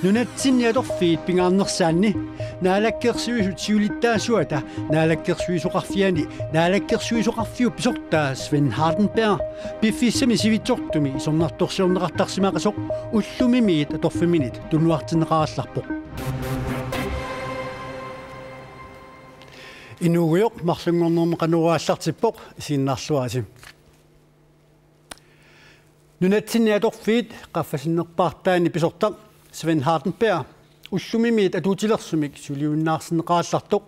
Nunatsinniatorfiit pingaarnersaanni naalakkersuisut siulittaasuata naalakkersuisuqarfiani naalakkersuisuqarfiu pisortaa Sven Hardenberg piffissami sivitsortumi isornartorsiorneqartarsimaqasoq ullumimiit atorfiminit tunnuartinneqarallarpoq inuuguyoq marlungornermeqanuruallartippoq isinnarluasi nunatsinniatorfiit qaffasinnerpaartaani pisorta Sven Hardenberg ullumimiit atuutilersumik suliunnaarsinneqaallartoq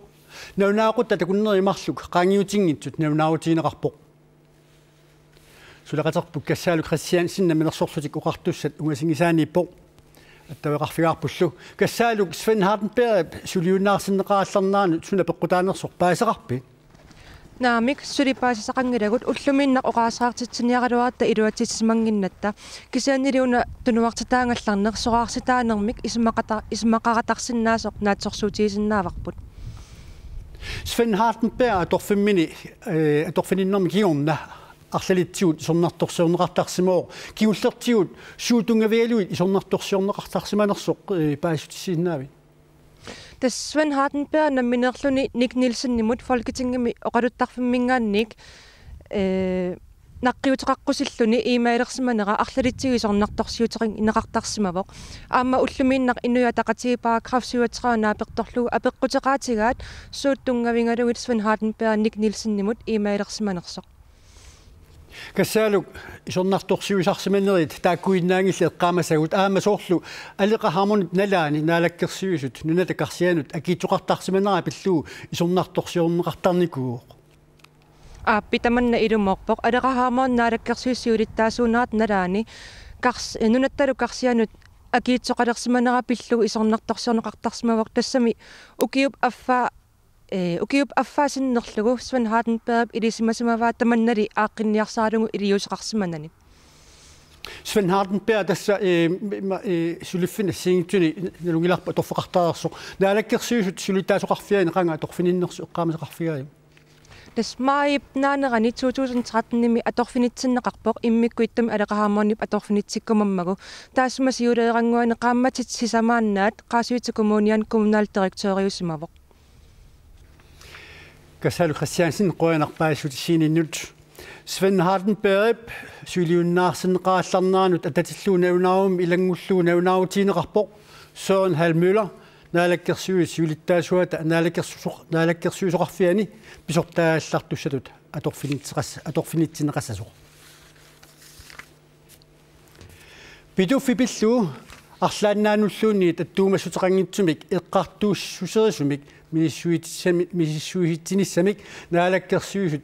naunaaqutta takunnerimarluk qaangiutinngitsut naunautiineqarpoq suleqaterpuk kassaalu Christiansen naminersorlutik uqartussat ungasingisaaniippoq attavеqarfigaarpullu kassaaluk Sven Hardenberg suliunnaarsinneqaallarnaanut suna peqqutaanersoq paaseqarpi naamik sulipaasisaqangilagut ulluminnaq oqaasaqartitsiniaqaluarta iluatissimanginnatta kisaaniliuna tunuartitaangallarneq soqaarsitaanermik ismaqaqatarsinnaasoq naatsorsuutiisinnaavarput Sven Hardenberg atorfininnermi kiorna арлалитсиут исорнарторсиорнеқартарсимоо киуллертигут суутунгаvialuit исорнарторсиорнеқартарсиманерсоқ паасутиссиннаави Tas Sven Hardenberg naminerluni Nick Nielsen nimut folketingami oqaluttarfimmingaannik naqqiuteqaqqusilluni iimailersimanera arlalittigu isornartorsiuteqin ineqartarsimavoq aamma ullumiinnaq inuyataqatii paragraf 37 naapertorlugu apeqqutеqaatigaat suuttungavingaluit Sven Hardenberg Nick Nielsen nimut iimailersimanersoq kassaaluk isornartorsiuisarsimanerit taakkuinnaangilli eqqaamasagut aamasoorlu aliqaharmonit nalaani naalakkersiuisut nunatakarsianut akiitsoqartarsimanera pilluu isornartorsiorneqartarnikuuq aapitamanna ilumorpoq aliqaharmoon naalakkersiussiulittaasuunaat nalaani kars nunattalu karsianut akiitsoqalersimanera pilluu isornartorsiorneqartarsimavoq tassami ukiup affaasinnerlugu Sven Hardenberg ilisimasimavaa tamannali aaqqinniarsaalungu iliuseqarsimanani Sven Hardenberg tassa suliffina siingtuni nalungilarpa torfeqartaarsoq naalakkersiusut sulitaasoqarfiaani qanga torfininnersu eqqaamaseqarfigaaju tasmaayip naanerani 2013-nimi atorfinitsinneqarpoq immikkuittami aleqaharmoonnip atorfinitsikkumammagu taasma siuleeranguani qaammatit sisamaannaat qaasuitikummunian kommunaldirektoriusimavoq kassaalu Christiansen qoyanarpaasutissiininnut Sven Hardenberg suliunnaarsinneqaallarnaanut atatilluu naunaum ilangulluu naunautiineqarpoq Søren Halmøller naalakkersuit sulittaasuata naalakkersuusoqarfiani pisortaallartussatut atorfinitsinneqassasoq piduffibillu арлааннааннуллуунниит аттуумассутеқангитсумик эққартуусsusерисумик миссуитсамик наалаккерсуусут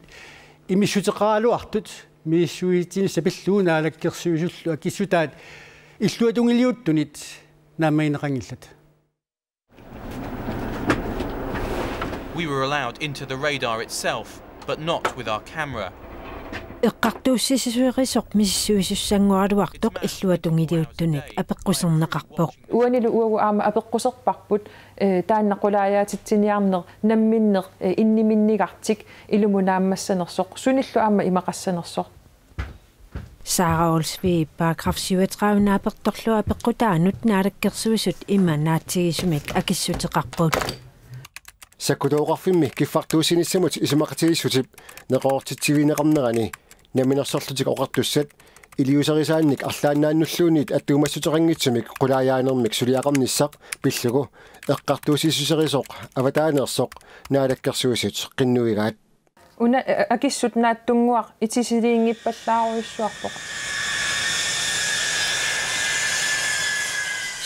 имиссутеқаалуартут миссуитсинissапиллуу наалаккерсуусуллу акиссутаат иллуатунгилиуттунит нааммаинеқангиллат We were allowed into the radar itself, but not with our camera. Eqqartuussisuerisoq missisuissussangуалуартоq иллуатунгилиуттуник апеққусернеқарпоқ уанилу уагу аама апеққусерпарпут тааннақулааятитсиниарнеқ намминнеқ инниминнигартик илумунааммассанерсоқ суниллу аама имақассанерсоқ Sara Olsvi paragraf 37 naapertorlu apeqqutaanut naalakkersuisut imma naatigisumik akissuteqarput Sakkutoqarfimmi kiffartuusinissamut isimaqatigisutip neqoortitsivineqarnerani naminersorlutik oqartussat iliuserisaannik arlaannaannulluuniit attuumassutеқангитсумик qulaajaanermik suliaqarnissaq pillugu eqqartuusissuserisoq avataaneersoq naalakkersuisut qinnuigaat una akissut naattunguaq itisiliingippallaaruissuarpoq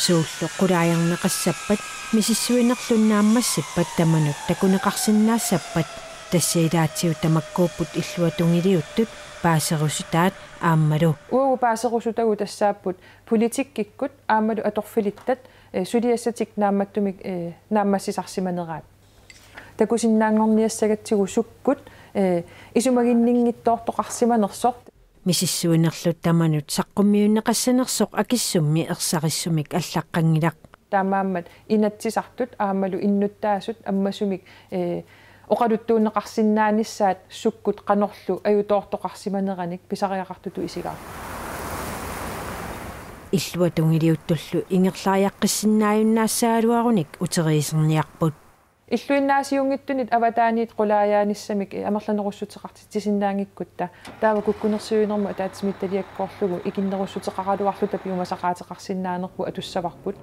suullu qulaajarneqassappat misissuinerlunnaammassippat tamanut takuneqarsinnaassappat тассаилаатсиу тамаккууппут иллуатунгилиуттут паасерусутаат ааммалу уу паасерусутагу тассааппут политиккиккут ааммалу аторфилиттат сулиассатик наамматтумик нааммассисарсиманераат такусиннаангорниассагатсигу суккут исумагиннингиттоортоқарсиманерсорт мисиссуинерлут таманут саққуммиуннеқассанерсоқ акиссумми ерсарissumik аллаққангилақ таамааммат инатсисартут ааммалу иннуттаасут аммасумик oqaluttuunneqarsinnaanissaat sukkut qanorlu ajutoortoqarsimaneраник pisariaqartutu isigaa иллуатунгилиуттуллу ингерлариаққиссиннааюннаассаалуаруник утериисерниарпут иллуиннаасиунгиттунит аватааниит qulaajaanissamik амерланеруссутеқартитсисиннаангиккутта таава куккунерсуинерму атаатсимитталиаккоорлугу икиннеруссутеқараluarluta пиумасақаатеқарсиннаанерпу атуссаварпут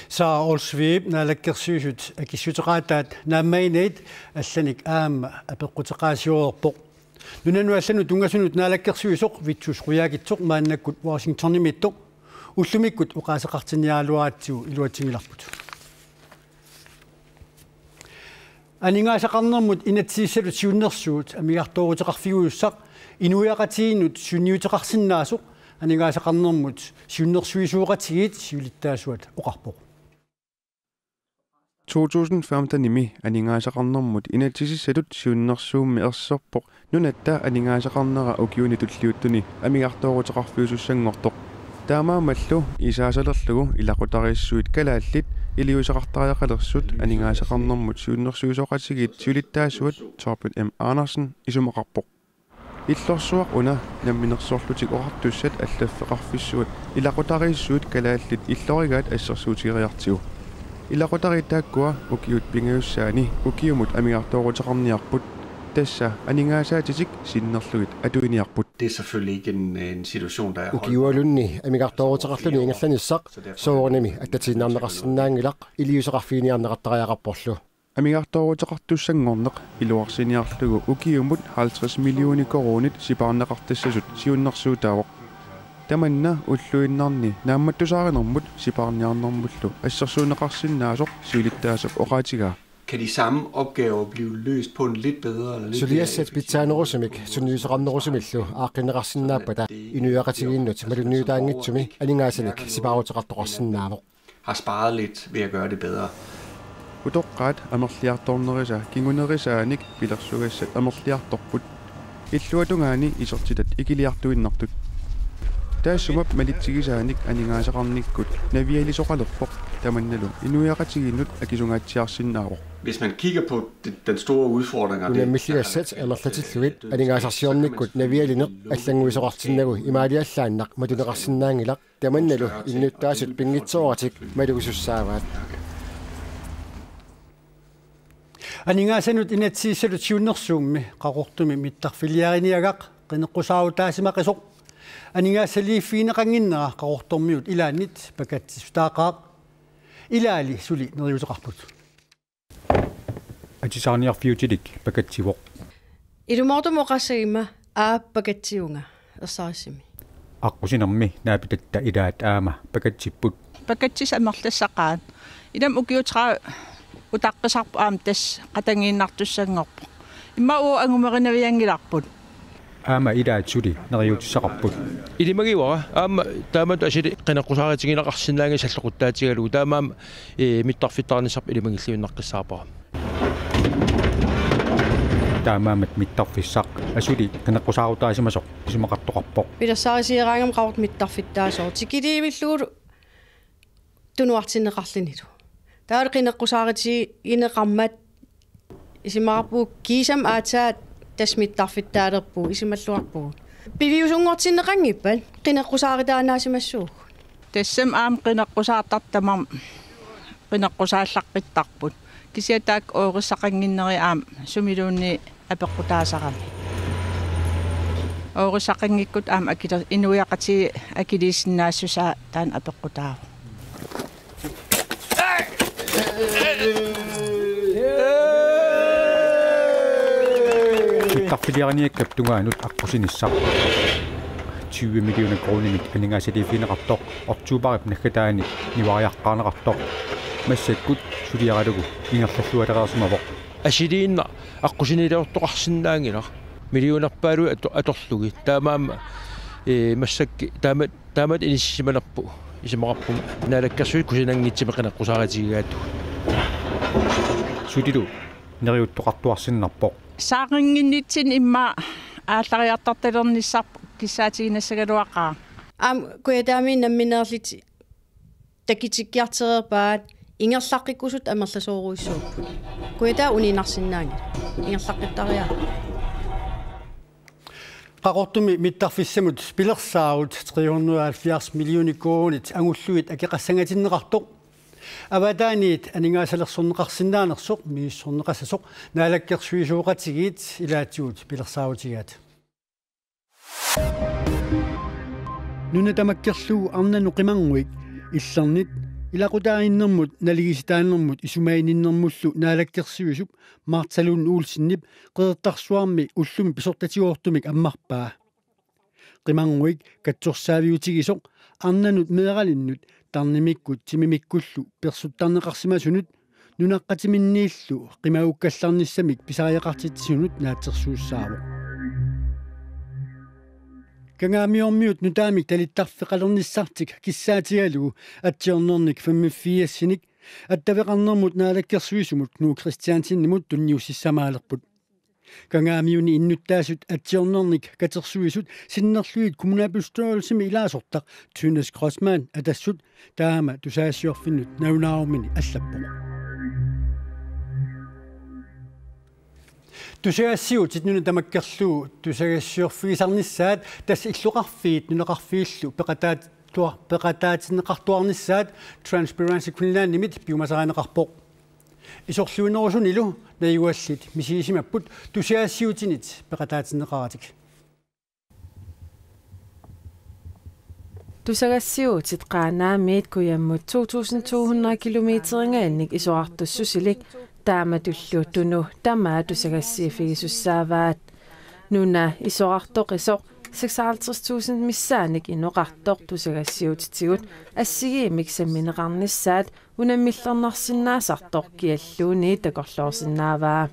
saa olsviip naalakkersuusut akissutеqaataat naammainait allanik aamma apeqqutеqaasiuerpoq nunanuallanu tungasunut naalakkersuusoq vitsus quyaagitsoq maannakkut Washingtonimittoq уллумиккут уqaaseqartiniaaluaatsiu илуатсигиларпут анигаасақарнэрмут инатсииссалут сиуннерсуут амигартоорутеқарфигуйуссақ инуяқатигиннут сунниутеқарсинаасоқ анигаасақарнэрмут сиуннерсуисууқатигит сиулиттаасуат оқарпоқ 2015 nimi aningaasaqarnermut inatisissalut siunnersuummi erserpoq nunatta aningaasaqarnera ukiunitulliuttuni amigartooruteqarfiusussangortoq taamaamallu isaasalerlugu ilaqutariissuit kalaallit iliusaqartariaqalersut aningaasaqarnermut siunnersuisoqatigit siulittaasuat Torben M. Andersen isumaqarpoq иллорсуақ уна намминерсоорлутик оqartussat аллаффеқарфиссуат илақутарииссуит калааллит иллоригаат ассерсуутигериартигу илақутаритааккуа укиут пингаюссаани укиумут амигартоорутеқарниарпут тасса анигаасаатитик синнерлугит атуиниарпут. Det er selvfølgelig ikke en situation der er ukiualunni amigartooruteqarluni ingerlanissaq soornimi attatiinnaarneqarsinnaangilaq iliusaqarfiiniarneqartariaqarporlu амигартоорутеқартуссангорнеқ илуарсиниарлугу укиумут 50 миллиони коронит сипаарнеқартассасут сиуннерсуутаавоқ таманна уллуиннарни наамматтусааринермут сипаарниарнэрмуллу ассерсуунеқарсиннаасоқ сиулиттаасоқ оқаатигаа. Kan de samme opgaver blive løst på en lidt bedre eller lidt Suliassat pitsaanерусумик sunniuseqarnerusumillu aaqqineqarsinnaapпата inuiaqatigiinnut malunniutaangitsumi aningaasalik sipaaruteqartoqarsinnaavoq har sparet lidt ved at gøre det bedre. Utoqqaat amerliartornerisa kingunerisaanik pilersugassat amerliartorput illuatungaani isortitat ikiliartuinnertut taassumap malitsigisaanik aningaasaqarnikkut navialisoqalerpoq tamannalu inuiaqatiginnut akisungaatiarsinnaaroq. Hvis man kigger på den store udfordring og det milligassat amerlatillugit aningaasarsiornikkut navialineq allanguisoqartinnagu imaaliallaannaq matuneqarsinnaangilaq tamannalu innuttaasut pingitsoораtik malugusussaavaat анигаасанут инатсииссалут сиуннерсуумми qaqortumi mittarfiliariniagaq qineqqusaarutaasimaqisoq анигаасалииффиинеқангиннера qaqortormiut ilaannit pakatsistaqaaq ilaali suli neriuteqarput атисаарниарфиутилик пакатсивоқ илумаортумоқассагима ааппакатсиунга ерсарissimi аққусинерми наапитатта илаат аама пакатсиппут пакатсис амерлассақаат илам укиутра утаққисарпу аам тас қатангииннартуссангорпо иммау ангумеринавиангиларпут аама илаат сули нериутиссақарпут илимагиуара аама таамату асили қинеққусааратигинеқарсинаанги саллоқуттаатигалу таамаам миттарфиттарнисарп илимагиллуиннаққиссаарпара таамаамат миттарфиссақ асули қинеққусаарутаасимасоқ исумақартоқарпоқ пилерсаарисиераангам қавут миттарфиттаасоо тикилиимиллугулу тунуартиннеқарлинилу таавал qinеққусаарити инеқармат исимарпуу кисам аатаат тасмиттарфиттаалерпуу исималлуарпуу пивиусунгортиннеқангиппал qinеққусааритаанаасимассууг тассам аам qinеққусаартартамар qinеққусааллаққиттарпут кисиатаак оорissақангиннери аам сумилуунни апеққутаасарами оорissақангиккут аам акилер инуиақати акилииссиннаассусаа таан апеққутаава Tarfiliarniakkap tungaanut аққусиниссақ 20 миллиона кроонинит анигаасалииффинеқартоқ ортуупарip наггатаани нивариаққарнеқартоқ массаккут сулиаралугу ингерллуалереерсимавоқ асилиинна аққусинилеортоқарсинаангилар миллионерпаалу аторлуги таамаама массакки таамат иниссималерпу исимақарпу наалаккерсуи кусинангитсими қинеққусааратигигаатту сулилу нериуттоқартуарсиннарпоқ саақингиннитсин имма ааллариартарталерниссарп киссаатигинассагалуақаа аам куятаами намминерлит такитиккиартерерпаат ингерлаққиккусут амерласооруиссууппут куитаа унинарсиннаани ингерлаққиттариа qaqortumi mittarfissamut pilersaarut 370 miljoni kroonit angulluit akeqassangatinneqartoq avataaniit aningaasalerssorneqarsinnaanersoq miissorneqassasoq naalakkersuisuuqatigiit ilaatigut pilersaarutigaat nuna tamakkerlugu arnanu qimanguik illernet ilaqutaaiinnermut naligistaanermut isumaininnermullu naalakkersuisup martsalun uulsinnip qedertarsuarmi ullumi pisortatiguortumik ammarpaa qimanguik katsorsaaviutigisoq arnanut meeralinnut tarnimikkut timimikkullu persuttarneqarsimasunut nunaqqatiminniillu qimaukkallarnissamik pisariaqartitsunut naatsersuussaavu kangaamiormiut nutaamik talittarfeqalernissartik kissaatigalugu atsiornernik 54-sinik attaveqarnermut naalakkersuisumut nuu kristiansinnimut tunniussissamaalerput kangaamiuni innuttaasut atsiornernik katersuisut sinnerluit kommunalbestyrelsemi ilaasortaq Thynes Grossman atassut taama tusaasiorfinnut naunaarumini allappoq tusaasiutit nuna tamakkerluu tusagassiorfigisarnissaat tas illuqarfiit nuneqarfiillu peqataatineqartuarnissaat Transparency Greenland-nimit piumasaraneqarpoq isorluinerusunilu naiguallit misiisimapput tusaasiutinit peqataatineqaratik Tusagassiutit qaanaamiit kuyammut 2200 kilometeringaannik isuartussusilik taamatulluuttunu tamaa tusagassiifigisussaavaat nuna isoqartoqisoq 56,000 missaanik inoqartoq tusagassiutitigut assigiimik sammineqarnissaat unamillernersinnaasartoq kialluuni takorloorsinnaavaa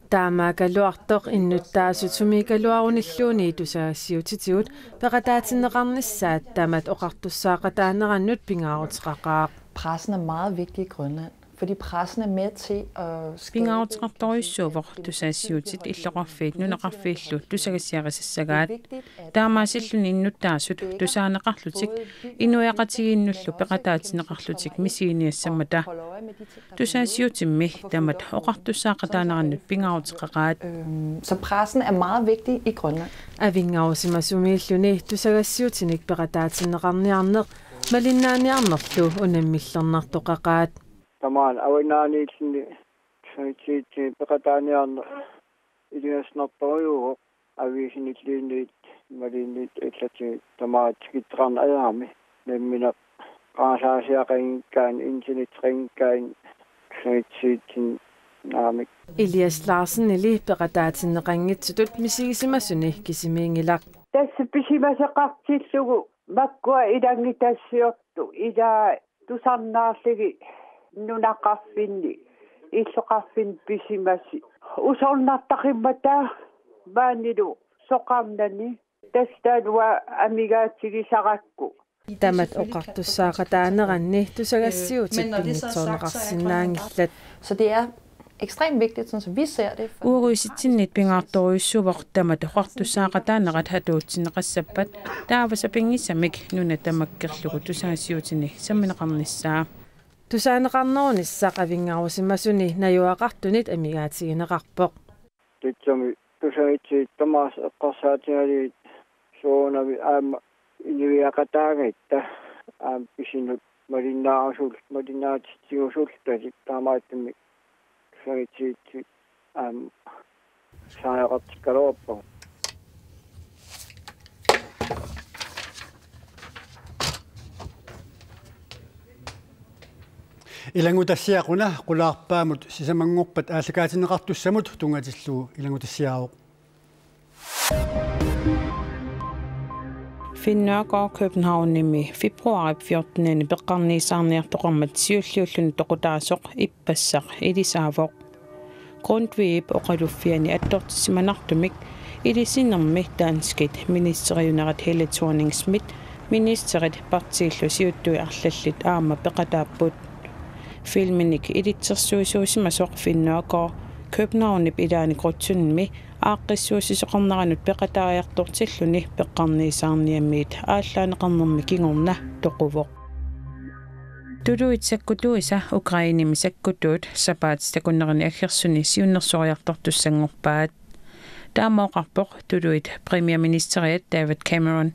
taamaakaluartoq innuttaasut sumikaluarunilluuni tusagassiutitigut peqataatineqarnissaat tamat oqartussaaqataanerannut pingaaruteqaqaaq. Pressen er meget vigtig i Grønland. Fordi pressen er med til at Pingautqartorissuuvor tusaasiutit illoqarfiit nuneqarfiillu tusagassiaqisissagaat taamaasilluni innuttaasut tusaaneqarlutik inuiaqatigiinnullu peqataatineqarlutik misiiniassamata tusaasiutimmi tamat oqartussaaqataanerannut pingautiqaqaat så pressen er meget vigtig i Grønland. Avingausimasumiilluni tusagassiutinik peqataatineqarniarneq malinnaaniarnerlu unammillernertoqaqaat tamaan awinaaniilni sanitiiti peqataaniarne ilingasnertoruuq aviisinilliinniit maliinniit illati tamaatikitteqarna ajaami nammina qaasaasiaqaingkaan intinitrinkaan sanitiitin naamik Elias Larsen eli peqataatineqanngitsutut misigissimasuni kisimiingilaq tässä pisimasaqartillugu makkua ilangitassiortu ila tusarnaarligi nunaqarfinni illoqarfin pisimasi usornartaqimmata maanilu soqarnani tastaanua amigaatigisaraqku tamat oqartussaaqataaneranni tusagassiutit pinnitsoorneqarsinnaangillat Så det er ekstremt vigtigt, sådan som vi ser det. Uruisitsinnit pingaartoruissuvoq tamat oqartussaaqataanerat hatuutsineqassappat taavasapingissamik nuna tamakkerlugu tusaasiutini sammineqarnissaa Tusaaneqarnerunissaq avingausimasuni najuaqartunit amigaatigineqarpoq Titsami tusaitsi tamaas eqqarsaatigali suunavi aama iniviaqataagitta aam pisinut malinnaatitigusultasi taamaattami tusaitsi aam saaqartikkaluarpoq ilangutassiaquna qulaarpaamut sisamangorpat aallakaatineqartussamut tungatillugu ilangutassiaaqoq Finnørgaard København-nimi februar 14. peqqarniisaarniartoqarmat siulliulluni toqutaasoq ippassaq ilisaavoq Grundtvig oqaluffiani attortissimanartumik ilisinnermi Danskit ministeriunerat Helle Thorning-Schmidt ministeriet partiillu siuttui arlallit aama peqataapput filminik ilitsersuisuusimasoq Finnørgaard Københavnip ilaani grutsunmi aaqqissuusisoqarnaranut peqataariartortilluni peqqarniisaarniammiit ааllaanеқарнэрми кигорна тоқуво Tuluit sakkutluisa Ukrainimi sakkutluut sapaat takunnerni aggersuni siunnersoriartortussangorpaat. Taamoqarpoq tuluit premierministeriat David Cameron.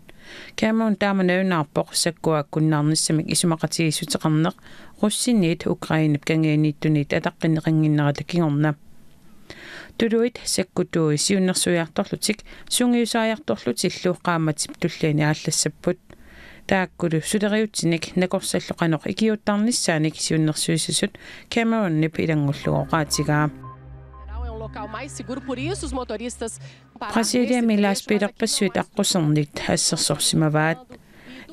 Cameron taamanaunaarpoq sakkuakkunnaarnissamik isumaqatigissuteqarneq russiniit Ukrainip kangianiittuniit ataqqinneqanginnerata kingorna. Tuluit sakkutui siunnersuiartorlutik sungiusaajartorlutillu qaamatip tulliani aallassaput. Taakkulu suderiutsinik nakorsalloqanoq ikiuttarnissaanik siunnersuissusut Cameron nip ilangulluoqaatigaa. Brasilia laaspiilerpassuit aqqusernit assersorsimavaat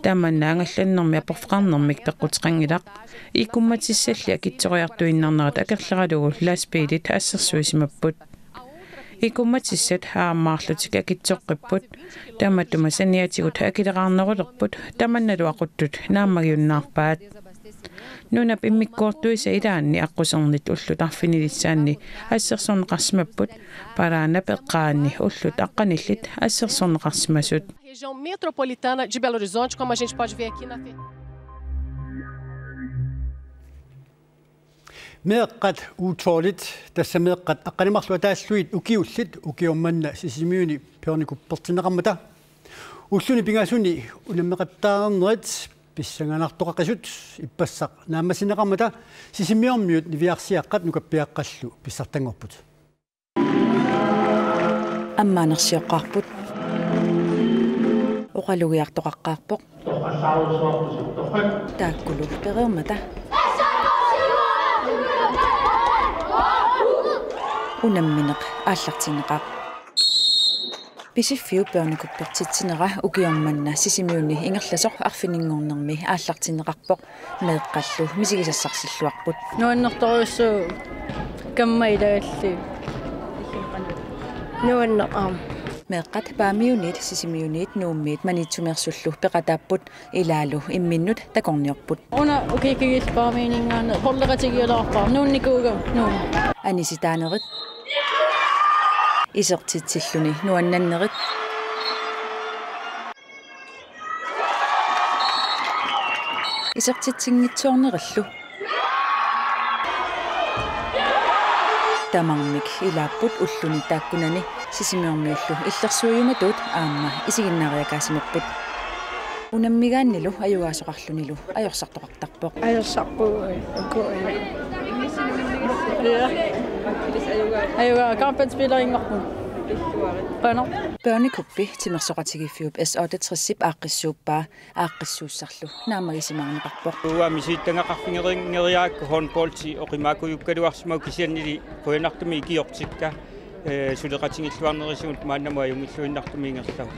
tamannaangallannermi aporfqarnermik peqqutiqangilaq ikummatissalli akittoriartuinnarnerat akerleralugu laaspiilit assersuisimapput ikummatissat haammaarlutik akitsoqqipput tamatuma saniatigut akileqarnerulerput tamannaluaquttut naammagiunnaarpaat nunap immikkuortuisa ilaanni aqqusernit ullut arfinilисsaanni assersorneqarsimapput paraana peqqaanni ullut aqqanillit assersorneqarsimasut. Região metropolitana de Belo Horizonte, como a gente pode ver aqui na meeqqat uutoolit tassa meeqqat aqqanimarlua taassuit ukiullit ukiummanna sisimiuni piornikuppertineqarmata ulluni pingasuni unammeqattaanernerit pissanganartoqaqasut ippassaq naammassineqarmata sisimiormiut niviarsiaqqat nukappiaqqallu pissartangorput аммаанерсиоққарпут оқалугиартоқаққарпоқ тааккулу перермата унамминеқ ааллартинеқақ писиффиу пеорникуппертитсинера укиорманна сисимиуни ингерласоқ арфинингорнерми ааллартинеқарпоқ меэққаллу мисигисассарсиллуарпут нуаннерторуссуу каммайдаалли нуаннеқам meeqqat paamiunit sisimiunit nuummiit manitsumерсуллу peqatapput ilaalu imminnut takorniorput una ukikigil paamiiningaana porleqatigilаарpaa nuunnikuuga nuun anisitaanerit isertitsilluni nuannannerit isertitsinngitsoornerallu tamarmik ilaapput ulluni taakkunani sisimiormiullu illersuuyumatut aamma isiginnaariakaasimupпут unammigaannilu ajugaasoqarlunilu ajorsortoqartarpoq ajorsorpuu akkuai ajugaa kampatspilleringorpun børnekuppi timersoqatigiffiup S8-trissip aaqqissuuppaa aaqqissuussarlu naamagisimaarneqarpoq uamisiittangaqarfingeriaakku hornbolti oqimaakuyukkaluarsimau kisiannili quyanartumi ikiortikka suleqatingilluarnerisuut maannamajungilluinnartumiingerlau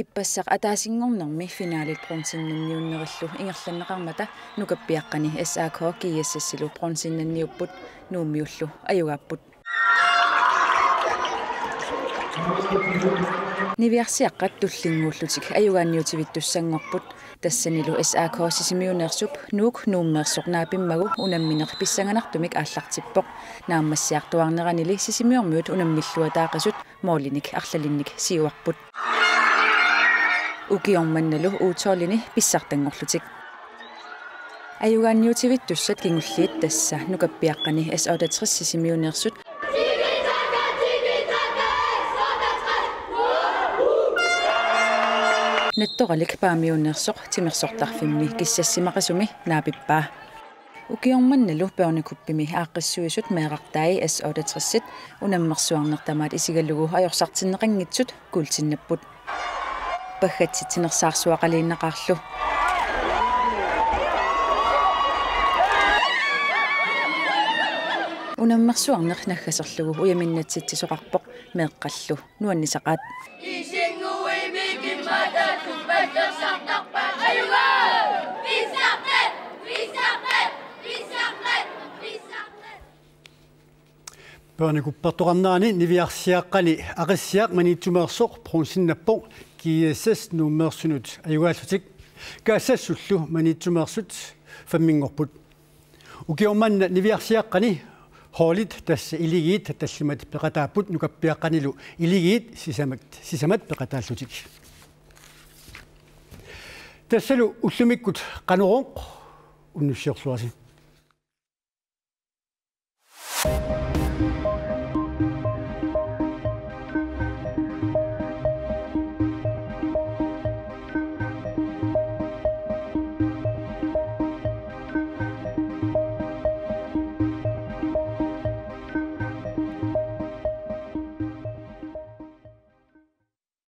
ippassaq ataasingornermi finaalit bronsinnanniunnerillu ingerlanneqarmata nukappiaqqani SAK kiiassassilu bronsinnanniupput nuummiullu ajugaapput niviarsiaqqat tullinguullutik ajugaanniutivittussangorput тассанилу SAK сисимиунеерсуп нук нууммеерсорнаапиммагу унамминеқ писсанганартумик ааллартиппоқ нааммассиартуарнеранили сисимиормиут унаммиллуа таақасут моолиник арлалинник сиуарпут укиорманналу уутоолини писсартангорлутик аюгаанниутивиттуссат кингуллиит тасса нукаппиаққани S8-60 сисимиунеерсут nettoralik paamiunnersoq timersortarfimni kissassimaqasumi naapippa ukiormannalu børnekuppimi aaqqissuisut meeqartai S8-60 unammersuarnertamaat isigallugu ajorsartinneqanngitsut kuultinnapput paggatsittinersaarsuaqaliinnaqarlu unammersuarneq naggaserlugu uyaminnatsitsisoqarpoq meeqqallu nuannisaqaat børnekuppertoqarnaani niviarsiaqqani aqissiaq manitsumeersoq pronsinnappoq kiiassas nuummeersunut ajugaallutik kaassassullu manitsumeersut fammingorput ukiormanna niviarsiaqqani hoolit tassa iligiit tallimat peqataapput nukappiaqqanilu iligiit sisamat peqataallutik tassalu ullumikkut qanuroq уннуссиорлуаси